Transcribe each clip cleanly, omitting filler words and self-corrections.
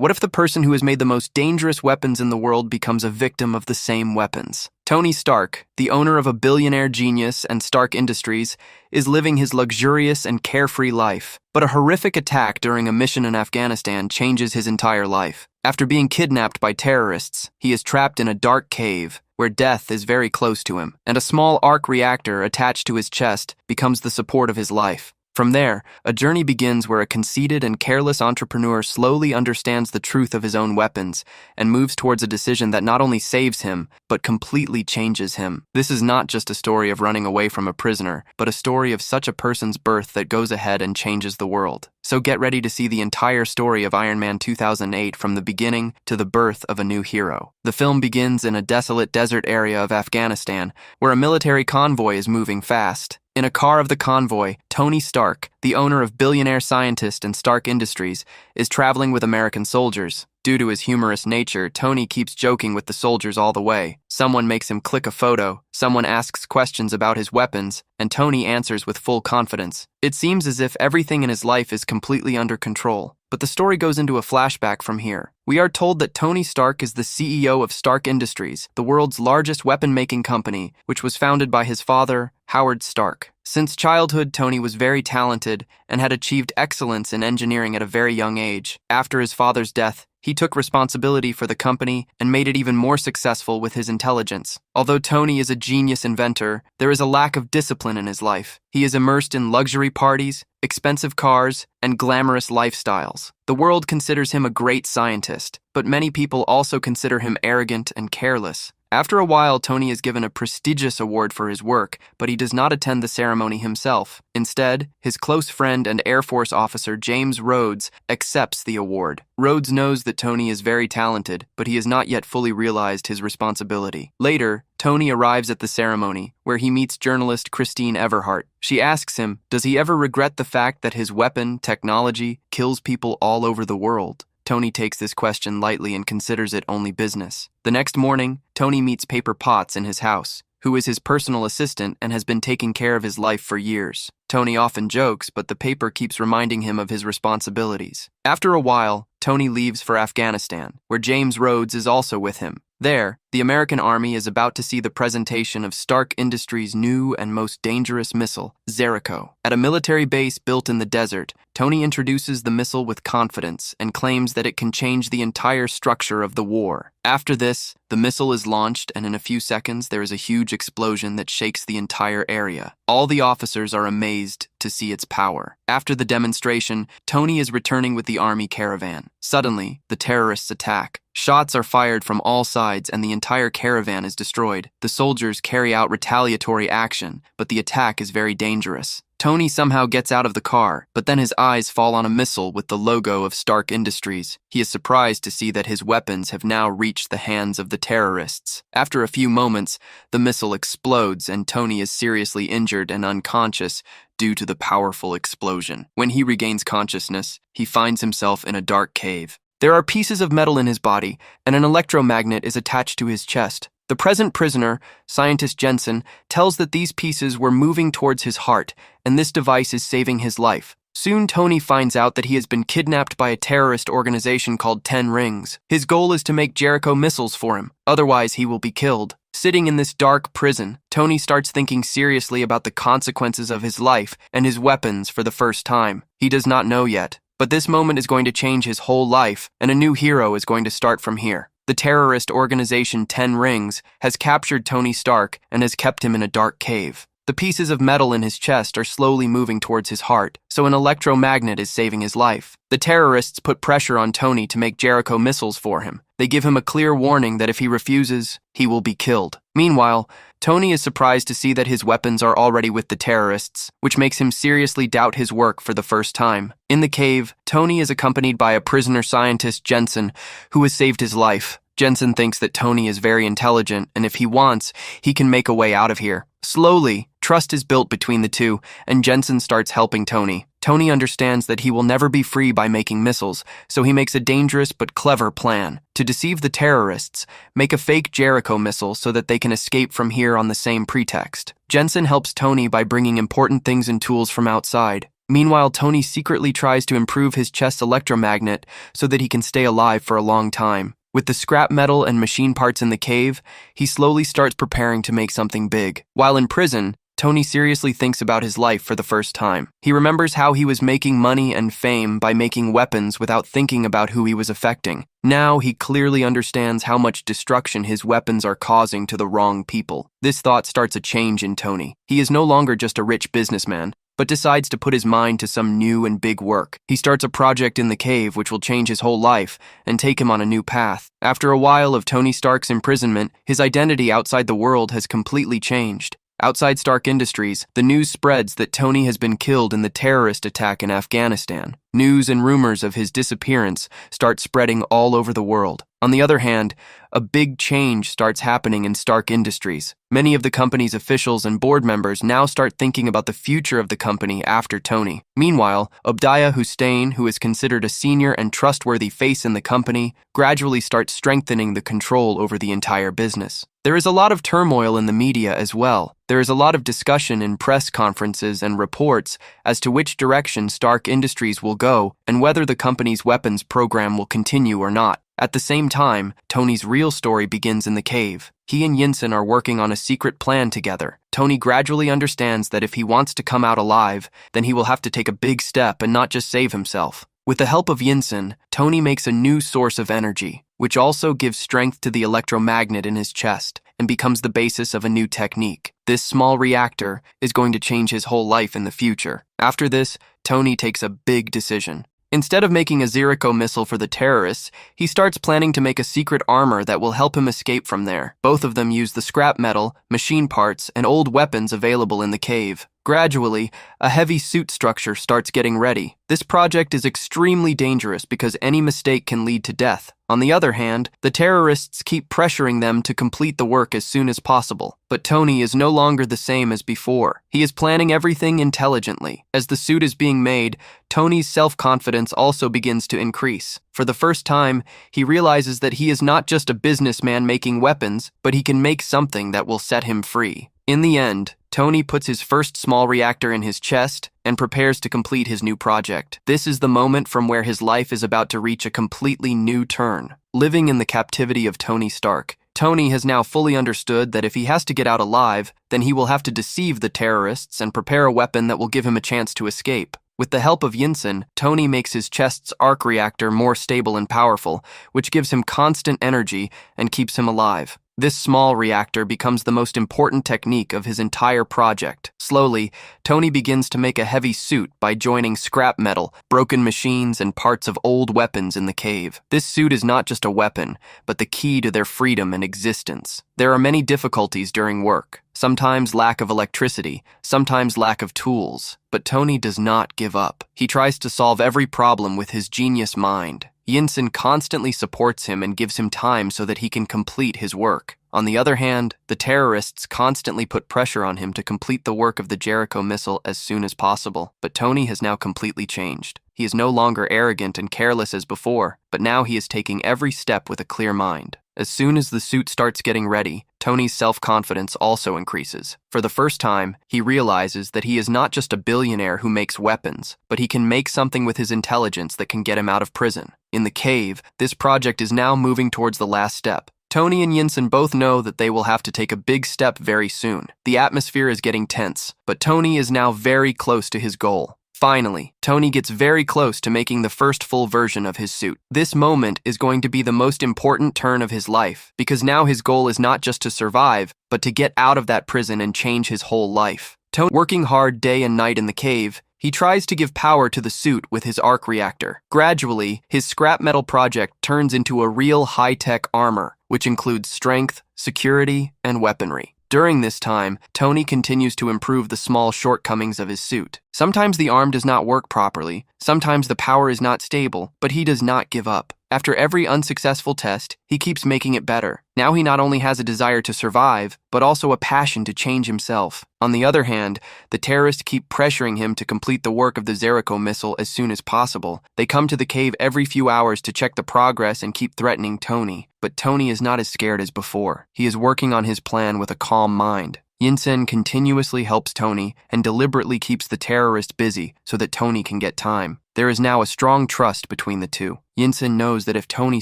What if the person who has made the most dangerous weapons in the world becomes a victim of the same weapons? Tony Stark, the owner of a billionaire genius and Stark Industries, is living his luxurious and carefree life. But a horrific attack during a mission in Afghanistan changes his entire life. After being kidnapped by terrorists, he is trapped in a dark cave where death is very close to him, and a small arc reactor attached to his chest becomes the support of his life. From there, a journey begins where a conceited and careless entrepreneur slowly understands the truth of his own weapons and moves towards a decision that not only saves him, but completely changes him. This is not just a story of running away from a prisoner, but a story of such a person's birth that goes ahead and changes the world. So get ready to see the entire story of Iron Man 2008 from the beginning to the birth of a new hero. The film begins in a desolate desert area of Afghanistan, where a military convoy is moving fast. In a car of the convoy, Tony Stark, the owner of billionaire scientist and Stark Industries, is traveling with American soldiers. Due to his humorous nature, Tony keeps joking with the soldiers all the way. Someone makes him click a photo, someone asks questions about his weapons, and Tony answers with full confidence. It seems as if everything in his life is completely under control. But the story goes into a flashback from here. We are told that Tony Stark is the CEO of Stark Industries, the world's largest weapon-making company, which was founded by his father, Howard Stark. Since childhood, Tony was very talented and had achieved excellence in engineering at a very young age. After his father's death, he took responsibility for the company and made it even more successful with his intelligence. Although Tony is a genius inventor, there is a lack of discipline in his life. He is immersed in luxury parties, expensive cars, and glamorous lifestyles. The world considers him a great scientist, but many people also consider him arrogant and careless. After a while, Tony is given a prestigious award for his work, but he does not attend the ceremony himself. Instead, his close friend and Air Force officer James Rhodes accepts the award. Rhodes knows that Tony is very talented, but he has not yet fully realized his responsibility. Later, Tony arrives at the ceremony, where he meets journalist Christine Everhart. She asks him, does he ever regret the fact that his weapon, technology, kills people all over the world? Tony takes this question lightly and considers it only business. The next morning, Tony meets Paper Potts in his house, who is his personal assistant and has been taking care of his life for years. Tony often jokes, but the paper keeps reminding him of his responsibilities. After a while, Tony leaves for Afghanistan, where James Rhodes is also with him. There, the American Army is about to see the presentation of Stark Industries' new and most dangerous missile, Zeriko. At a military base built in the desert, Tony introduces the missile with confidence and claims that it can change the entire structure of the war. After this, the missile is launched, and in a few seconds there is a huge explosion that shakes the entire area. All the officers are amazed to see its power. After the demonstration, Tony is returning with the army caravan. Suddenly, the terrorists attack. Shots are fired from all sides and the entire caravan is destroyed. The soldiers carry out retaliatory action, but the attack is very dangerous. Tony somehow gets out of the car, but then his eyes fall on a missile with the logo of Stark Industries. He is surprised to see that his weapons have now reached the hands of the terrorists. After a few moments, the missile explodes and Tony is seriously injured and unconscious due to the powerful explosion. When he regains consciousness, he finds himself in a dark cave. There are pieces of metal in his body, and an electromagnet is attached to his chest. The present prisoner, scientist Jensen, tells that these pieces were moving towards his heart, and this device is saving his life. Soon, Tony finds out that he has been kidnapped by a terrorist organization called 10 Rings. His goal is to make Jericho missiles for him, otherwise he will be killed. Sitting in this dark prison, Tony starts thinking seriously about the consequences of his life and his weapons for the first time. He does not know yet, but this moment is going to change his whole life, and a new hero is going to start from here. The terrorist organization 10 Rings has captured Tony Stark and has kept him in a dark cave. The pieces of metal in his chest are slowly moving towards his heart, so an electromagnet is saving his life. The terrorists put pressure on Tony to make Jericho missiles for him. They give him a clear warning that if he refuses, he will be killed. Meanwhile, Tony is surprised to see that his weapons are already with the terrorists, which makes him seriously doubt his work for the first time. In the cave, Tony is accompanied by a prisoner scientist, Jensen, who has saved his life. Jensen thinks that Tony is very intelligent, and if he wants, he can make a way out of here. Slowly, trust is built between the two, and Jensen starts helping Tony. Tony understands that he will never be free by making missiles, so he makes a dangerous but clever plan. To deceive the terrorists, make a fake Jericho missile so that they can escape from here on the same pretext. Jensen helps Tony by bringing important things and tools from outside. Meanwhile, Tony secretly tries to improve his chest's electromagnet so that he can stay alive for a long time. With the scrap metal and machine parts in the cave, he slowly starts preparing to make something big. While in prison, Tony seriously thinks about his life for the first time. He remembers how he was making money and fame by making weapons without thinking about who he was affecting. Now he clearly understands how much destruction his weapons are causing to the wrong people. This thought starts a change in Tony. He is no longer just a rich businessman, but decides to put his mind to some new and big work. He starts a project in the cave which will change his whole life and take him on a new path. After a while of Tony Stark's imprisonment, his identity outside the world has completely changed. Outside Stark Industries, the news spreads that Tony has been killed in the terrorist attack in Afghanistan. News and rumors of his disappearance start spreading all over the world. On the other hand, a big change starts happening in Stark Industries. Many of the company's officials and board members now start thinking about the future of the company after Tony. Meanwhile, Obadiah Stane, who is considered a senior and trustworthy face in the company, gradually starts strengthening the control over the entire business. There is a lot of turmoil in the media as well. There is a lot of discussion in press conferences and reports as to which direction Stark Industries will go and whether the company's weapons program will continue or not. At the same time, Tony's real story begins in the cave. He and Yinsen are working on a secret plan together. Tony gradually understands that if he wants to come out alive, then he will have to take a big step and not just save himself. With the help of Yinsen, Tony makes a new source of energy, which also gives strength to the electromagnet in his chest and becomes the basis of a new technique. This small reactor is going to change his whole life in the future. After this, Tony takes a big decision. Instead of making a Zeriko missile for the terrorists, he starts planning to make a secret armor that will help him escape from there. Both of them use the scrap metal, machine parts, and old weapons available in the cave. Gradually, a heavy suit structure starts getting ready. This project is extremely dangerous because any mistake can lead to death. On the other hand, the terrorists keep pressuring them to complete the work as soon as possible. But Tony is no longer the same as before. He is planning everything intelligently. As the suit is being made, Tony's self-confidence also begins to increase. For the first time, he realizes that he is not just a businessman making weapons, but he can make something that will set him free. In the end, Tony puts his first small reactor in his chest and prepares to complete his new project. This is the moment from where his life is about to reach a completely new turn. Living in the captivity of Tony Stark, Tony has now fully understood that if he has to get out alive, then he will have to deceive the terrorists and prepare a weapon that will give him a chance to escape. With the help of Yinsen, Tony makes his chest's arc reactor more stable and powerful, which gives him constant energy and keeps him alive. This small reactor becomes the most important technique of his entire project. Slowly, Tony begins to make a heavy suit by joining scrap metal, broken machines, and parts of old weapons in the cave. This suit is not just a weapon, but the key to their freedom and existence. There are many difficulties during work. Sometimes lack of electricity, sometimes lack of tools. But Tony does not give up. He tries to solve every problem with his genius mind. Yinsen constantly supports him and gives him time so that he can complete his work. On the other hand, the terrorists constantly put pressure on him to complete the work of the Jericho missile as soon as possible. But Tony has now completely changed. He is no longer arrogant and careless as before, but now he is taking every step with a clear mind. As soon as the suit starts getting ready, Tony's self-confidence also increases. For the first time, he realizes that he is not just a billionaire who makes weapons, but he can make something with his intelligence that can get him out of prison. In the cave, this project is now moving towards the last step. Tony and Yinsen both know that they will have to take a big step very soon. The atmosphere is getting tense, but Tony is now very close to his goal. Finally, Tony gets very close to making the first full version of his suit. This moment is going to be the most important turn of his life, because now his goal is not just to survive, but to get out of that prison and change his whole life. Tony, working hard day and night in the cave, he tries to give power to the suit with his arc reactor. Gradually, his scrap metal project turns into a real high-tech armor, which includes strength, security, and weaponry. During this time, Tony continues to improve the small shortcomings of his suit. Sometimes the arm does not work properly, sometimes the power is not stable, but he does not give up. After every unsuccessful test, he keeps making it better. Now he not only has a desire to survive, but also a passion to change himself. On the other hand, the terrorists keep pressuring him to complete the work of the Jericho missile as soon as possible. They come to the cave every few hours to check the progress and keep threatening Tony. But Tony is not as scared as before. He is working on his plan with a calm mind. Yinsen continuously helps Tony and deliberately keeps the terrorist busy so that Tony can get time. There is now a strong trust between the two. Yinsen knows that if Tony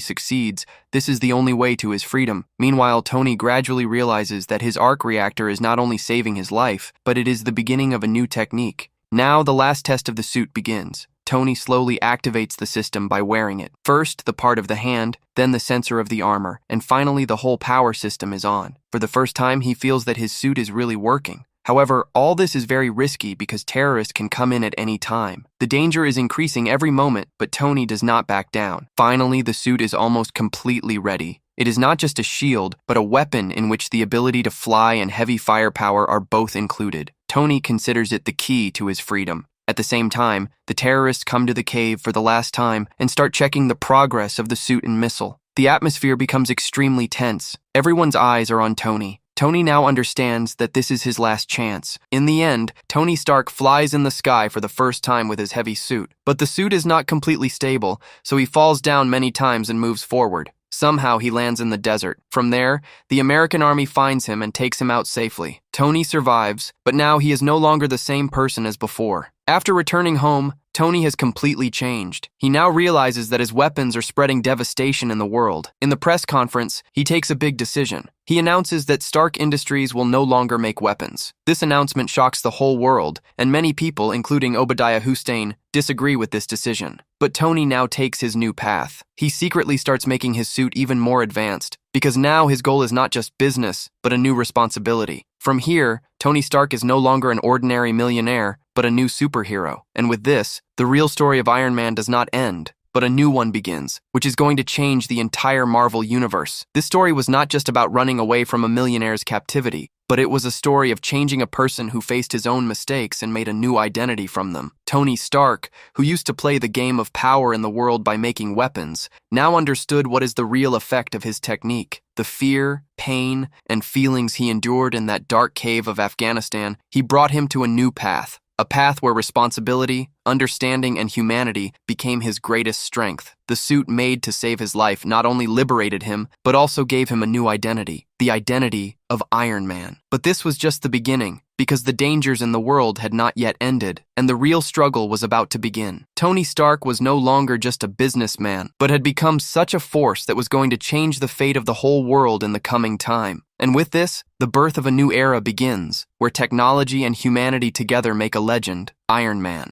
succeeds, this is the only way to his freedom. Meanwhile, Tony gradually realizes that his arc reactor is not only saving his life, but it is the beginning of a new technique. Now the last test of the suit begins. Tony slowly activates the system by wearing it. First, the part of the hand, then the sensor of the armor, and finally the whole power system is on. For the first time, he feels that his suit is really working. However, all this is very risky because terrorists can come in at any time. The danger is increasing every moment, but Tony does not back down. Finally, the suit is almost completely ready. It is not just a shield, but a weapon in which the ability to fly and heavy firepower are both included. Tony considers it the key to his freedom. At the same time, the terrorists come to the cave for the last time and start checking the progress of the suit and missile. The atmosphere becomes extremely tense. Everyone's eyes are on Tony. Tony now understands that this is his last chance. In the end, Tony Stark flies in the sky for the first time with his heavy suit. But the suit is not completely stable, so he falls down many times and moves forward. Somehow he lands in the desert. From there, the American army finds him and takes him out safely. Tony survives, but now he is no longer the same person as before. After returning home, Tony has completely changed. He now realizes that his weapons are spreading devastation in the world. In the press conference, he takes a big decision. He announces that Stark Industries will no longer make weapons. This announcement shocks the whole world, and many people, including Obadiah Stane, disagree with this decision. But Tony now takes his new path. He secretly starts making his suit even more advanced, because now his goal is not just business, but a new responsibility. From here, Tony Stark is no longer an ordinary millionaire, but a new superhero. And with this, the real story of Iron Man does not end, but a new one begins, which is going to change the entire Marvel universe. This story was not just about running away from a millionaire's captivity, but it was a story of changing a person who faced his own mistakes and made a new identity from them. Tony Stark, who used to play the game of power in the world by making weapons, now understood what is the real effect of his technique. The fear, pain, and feelings he endured in that dark cave of Afghanistan, he brought him to a new path. A path where responsibility, understanding, and humanity became his greatest strength. The suit made to save his life not only liberated him, but also gave him a new identity, the identity of Iron Man. But this was just the beginning, because the dangers in the world had not yet ended, and the real struggle was about to begin. Tony Stark was no longer just a businessman, but had become such a force that was going to change the fate of the whole world in the coming time. And with this, the birth of a new era begins, where technology and humanity together make a legend, Iron Man.